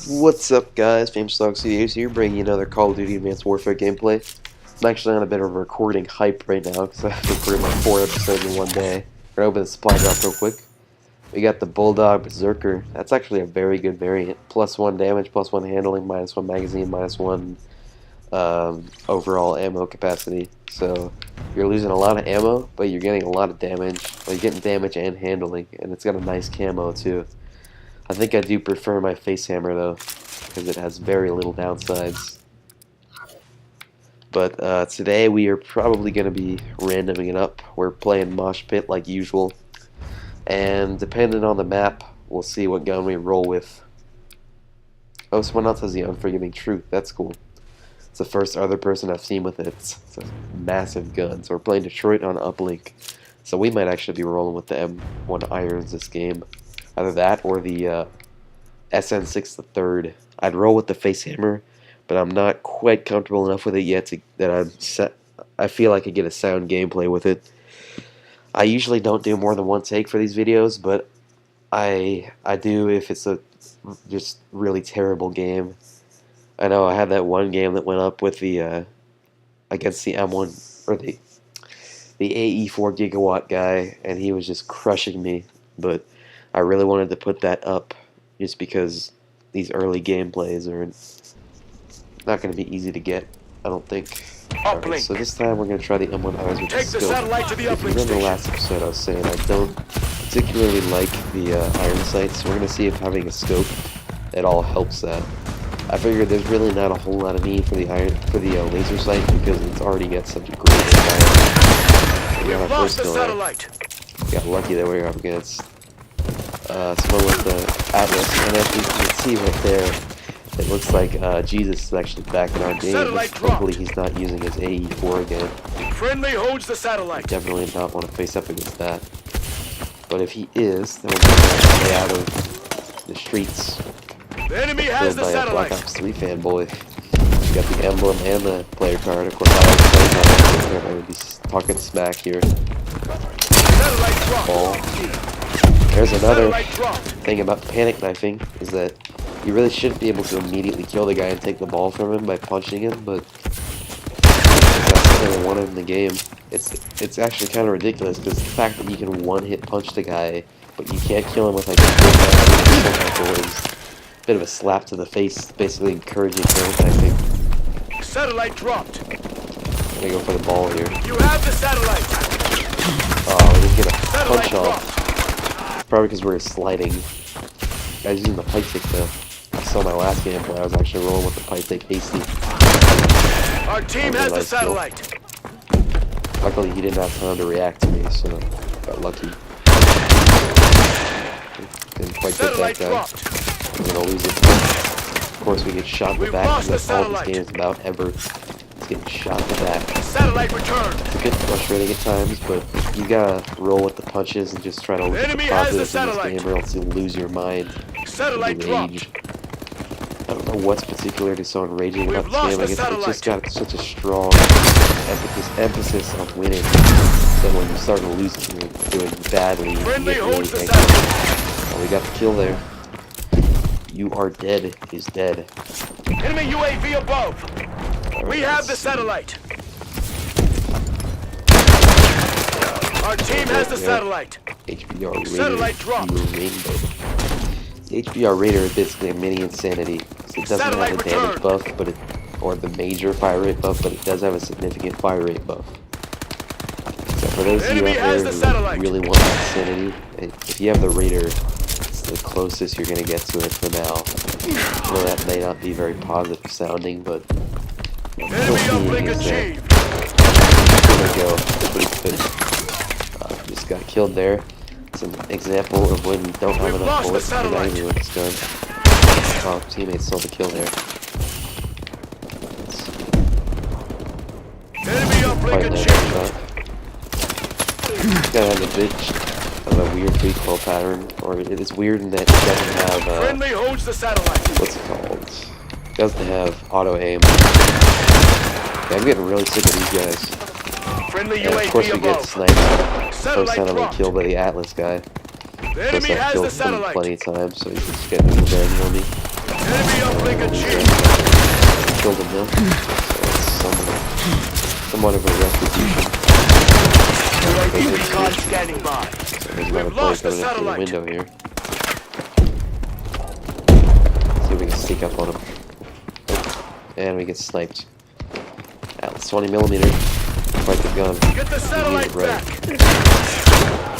What's up, guys? FamesDog Studios here, bringing you another Call of Duty Advanced Warfare gameplay. I'm actually on a bit of a recording hype right now because I have to record like 4 episodes in one day. We're gonna open the supply drop real quick. We got the Bulldog Berserker. That's actually a very good variant. +1 damage, +1 handling, -1 magazine, -1 overall ammo capacity. So you're losing a lot of ammo, but you're getting a lot of damage. Well, you're getting damage and handling, and it's got a nice camo too. I think I do prefer my face hammer though, because it has very little downsides. But today we are probably going to be randoming it up. We're playing Mosh Pit like usual, and depending on the map, we'll see what gun we roll with. Oh, someone else has the Unforgiving Truth. That's cool. It's the first other person I've seen with it. It's a massive gun. So we're playing Detroit on uplink. So we might actually be rolling with the M1 Irons this game. Either that or the SN6 III. I'd roll with the face hammer, but I'm not quite comfortable enough with it yet I feel I could get a sound gameplay with it. I usually don't do more than one take for these videos, but I do if it's a just really terrible game. I know I had that one game that went up with the against the M1 or the AE4 gigawatt guy, and he was just crushing me, but I really wanted to put that up just because these early gameplays are not going to be easy to get, I don't think. Right, so this time we're going to try the M1 Irons with the scope. If you remember the last episode, I was saying I don't particularly like the iron sights, so we're going to see if having a scope at all helps that. I figured there's really not a whole lot of need for the laser sight because it's already got such a great impact. We got our first satellite. We got lucky that we were up against someone with the Atlas, and as you can see right there, it looks like Jesus is actually back in our game. Hopefully he's not using his AE4 again. Friendly holds the satellite. Definitely not want to face up against that. But if he is, then we're going to stay out of the streets. The enemy has the satellite. Black Ops 3 fanboy. You got the emblem and the player card. Of course, I like the player card. I'm going to be talking smack here. Satellite drop. There's another thing about panic knifing, is that you really shouldn't be able to immediately kill the guy and take the ball from him by punching him, but that's something I wanted in the game. It's actually kind of ridiculous, because the fact that you can one-hit punch the guy, but you can't kill him with like a is a bit of a slap to the face, basically encouraging panic knifing. Satellite dropped. I'm gonna go for the ball here. You have the satellite. Oh, we didn't get a punch off. Probably because we're sliding. I was using the pipe stick though. I saw my last gameplay. I was actually rolling with the pipe stick hasty. Our team has the satellite. Luckily, he didn't have time to react to me, so got lucky. Didn't quite get that guy. We're gonna lose it. Of course, we get shot in the back. That's all this game is about ever. It's getting shot in the back. Satellite returned. It's a bit frustrating at times, but you gotta roll with the punches and just try to look at the positives in this game, or else you'll lose your mind. Satellite rage. I don't know what's particularly so enraging about this game. I guess it's just got such a strong emphasis on winning. So when you start losing, you're doing badly. You get really angry. Oh, we got the kill there. You are dead is dead. Enemy UAV above. We have the satellite. Our team has the satellite. HBR Raider. Satellite dropped. Rainbow. The HBR Raider is basically a mini Insanity. So it doesn't have the damage buff, or the major fire rate buff, but it does have a significant fire rate buff. So for those of you out there who really want Insanity, if you have the Raider, it's the closest you're going to get to it for now. I know that may not be very positive sounding, but enemy uplink achieved. There we go. Pretty good. Just got killed there. It's an example of when you don't have enough bullets to get angry with this gun. Oh, teammates stole the kill there. Enemy uplink achieved. This guy has a bitch of a weird recoil pattern, or it's weird in that it doesn't have friendly holds the satellite. What's it called? It doesn't have auto aim. Yeah, I'm getting really sick of these guys. Friendly and of course we get sniped. First time we killed by the Atlas guy. The enemy has the satellite. Plenty of times, so he's just getting revenge on me. Enemy uplink achieved. Killed him now. So it's somewhat of a retribution. UAV recon standing by. So there's another We've plane lost the coming in through the satellite. window here. See if we can sneak up on him. And we get sniped. That's 20mm. Quite the gun. Get the satellite back.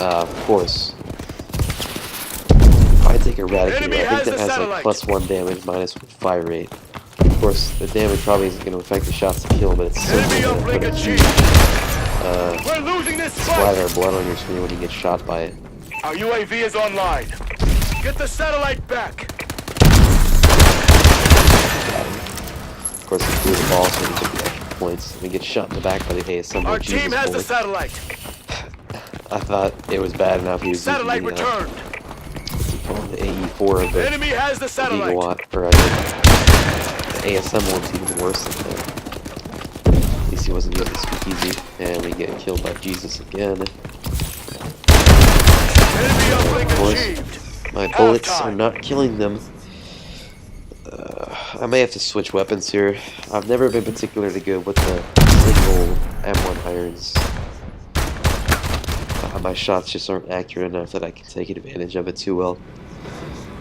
Of course. I take Eradicator. Enemy I think has that the has satellite. like +1 damage, -1 fire rate. Of course, the damage probably isn't going to affect the shots to kill, but it's Enemy certainly going to uplink put a huge achieved. We're losing this fight. splatter of blood on your screen when you get shot by it. Our UAV is online. Get the satellite back. Of course, he threw the ball, so he took the extra points. We get shot in the back by the ASM. Our team has the satellite. I thought it was bad enough he was Satellite using returned. the AE4, but Enemy has the satellite. gigawatt, or the ASM one's even worse than that. At least he wasn't using the speakeasy, and we get killed by Jesus again. Enemy uplink Of course, achieved. my bullets Halftime. are not killing them. I may have to switch weapons here. I've never been particularly good with the single M1 irons. My shots just aren't accurate enough that I can take advantage of it too well.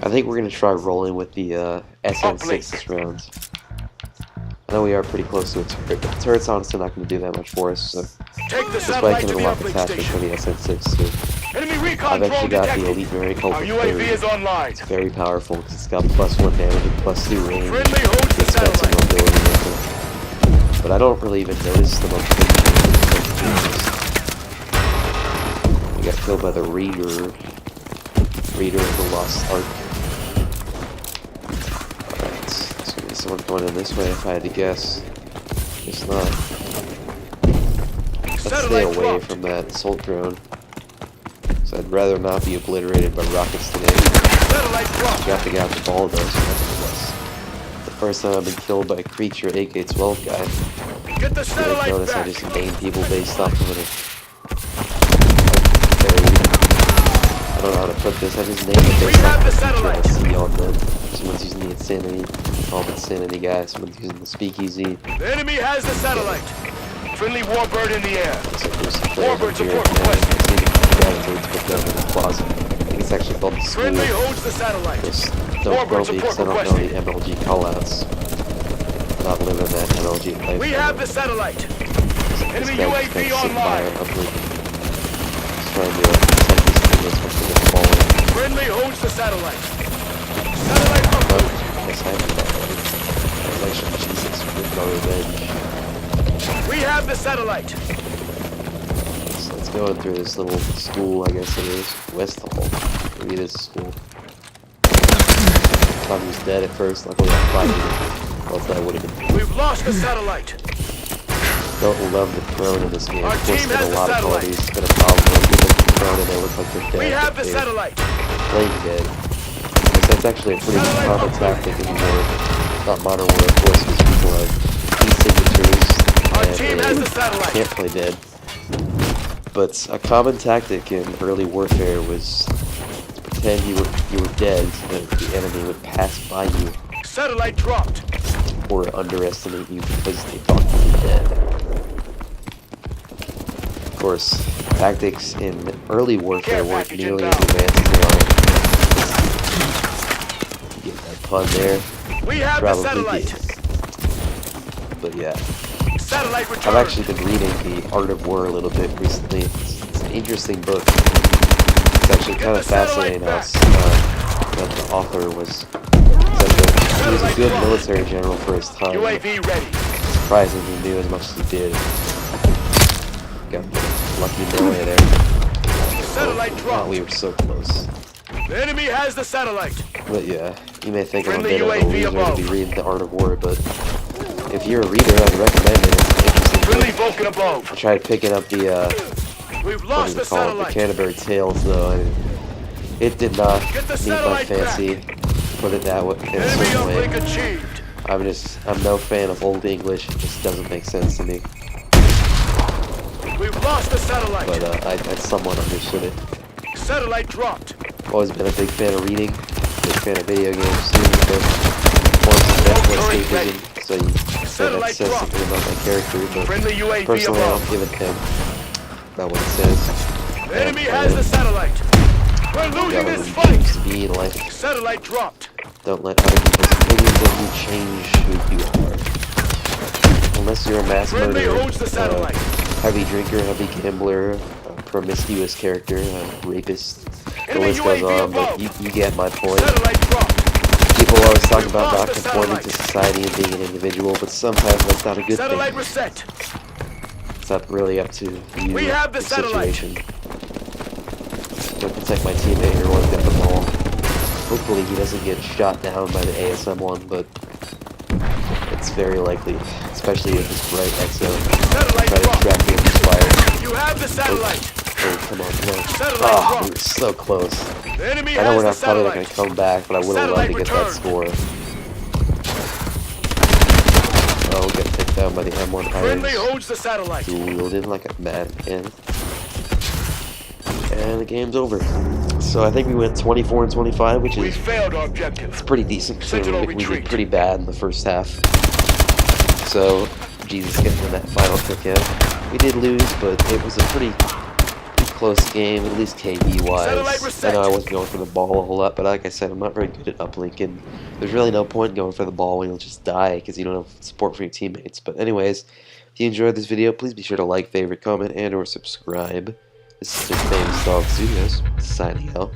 I think we're going to try rolling with the SN6 this round. I know we are pretty close to a turret, but the turret's honestly not going to do that much for us, so Take the this way I satellite can to the unlock uplink attachment for station. the SN6 too. Enemy recon I've actually drone got the detected. Elite Variant called Our the UAV 30. is online. It's very powerful because it's got +1 damage and +2 range. Friendly holds the It's got some satellite. mobility with it. But I don't really even notice the mobility. We got killed by the Reader of the Lost Ark. Alright, there's gonna be someone going in this way if I had to guess. It's not. Let's stay Satellite away dropped. from that assault drone. So I'd rather not be obliterated by rockets today. Satellite dropped. Got the guy with the ball though, so that's a plus. The first time I've been killed by a creature AK-12 guy. Get the You guys satellite notice I back. just name people based off of it. I don't know how to put this, I just name it We based have off the of the creature I satellite. see on them. Someone's using the Insanity, call him Insanity guy. Someone's using the Speakeasy. The enemy has the satellite. Friendly warbird in the air. Looks like there's some players Warbird up here. support And I requested. seem to gravitate to put them in the closet. I think it's actually called the school. Friendly holds the satellite. Just don't Warbird quote me because I support don't know the requested. MLG callouts. I'm not living that MLG life. We have the satellite. Enemy UAV online. Just trying to send these teammates once they get the ball in. Friendly holds the satellite. Satellite But uplink. I guess I haven't got that. That was actually Jesus with no revenge. We have the satellite. So let's go in through this little school, I guess it is. West Hall. Maybe it is a school. Thought he was dead at first, luckily I fired him. Else I would have been. We've lost the satellite. Don't love the throne in this game. Our Of course, team there's has a the lot of satellite. qualities. It's been a problem when people look at the throne and they look like they're dead. We have but the they're satellite. playing dead. Because that's actually a pretty common tactic in war. Not modern war, of course, because people have e-signatures Our and team has the satellite. can't play dead. But a common tactic in early warfare was to pretend you were dead so that the enemy would pass by you Satellite dropped. or underestimate you because they thought you were dead. Of course, tactics in early warfare Care weren't package nearly as inbound. advanced as they are. Get that pun there. We have the Probably satellite. did. But yeah, Satellite I've returned. actually been reading The Art of War a little bit recently. It's an interesting book. It's actually kind the of fascinating how satellite that the author was he was a good military general for his time. UAV ready. Surprising he knew as much as he did. Got lucky no way there. Satellite Oh, dropped. we were so close. The enemy has the satellite. But yeah, you may think I'm a Friendly bit of a UAV loser above. to be reading The Art of War, but if you're a reader, I'd recommend it. It's an interesting Friendly book. Vulcan above. I tried picking up the We've what lost do the they call it? The satellite. Canterbury Tales, though, and it did not Get the meet my satellite fancy. Put it that way. In a Enemy certain way. uplink achieved. I'm no fan of Old English. It just doesn't make sense to me. We've lost the satellite. But I somewhat understood it. Satellite dropped. Always been a big fan of reading, big fan of video games too. But perform some mental turret escapism, so you say that says something about my character, but Friendly UAV personally I don't above. give a damn about what it says. The enemy has the satellite. We're losing this Government seems fight. to be in life. Satellite dropped. Don't let other people's opinions of you change who you are. Unless you're a mass Friendly murderer, holds the satellite. heavy drinker, heavy gambler, a promiscuous character, a rapist, the Enemy list goes UAV on, but above. you get my point. Satellite dropped. People always talk We've about not lost the conforming to satellite. society and being an individual, but sometimes that's not a good Satellite thing. reset. It's not really up to you, We have the your satellite. situation. To protect my teammate, everyone's got the ball. Hopefully he doesn't get shot down by the ASM one, but it's very likely, especially if it's right exo. Satellite Try to dropped. track the fire. You have the satellite. Oh, come on, come on. Satellite Ah, dropped. we were so close. The enemy I know has we're the not probably not going satellite. to come back, but I would have loved to Satellite get that returned. score. Oh, get picked down by the M1 Friendly Hires. holds the satellite. Wielded like a madman. And the game's over. So I think we went 24 and 25, which We is failed our objective. pretty decent Sentinel considering we did retreat. pretty bad in the first half. So, Jesus getting to that final kick out. We did lose, but it was a pretty close game, at least Satellite KD-wise. I reset. know I wasn't going for the ball a whole lot, but like I said, I'm not very good at uplinking. There's really no point going for the ball when you'll just die because you don't have support from your teammates. But anyways, if you enjoyed this video, please be sure to like, favorite, comment, and or subscribe. This is Famous Dog Studios, signing out.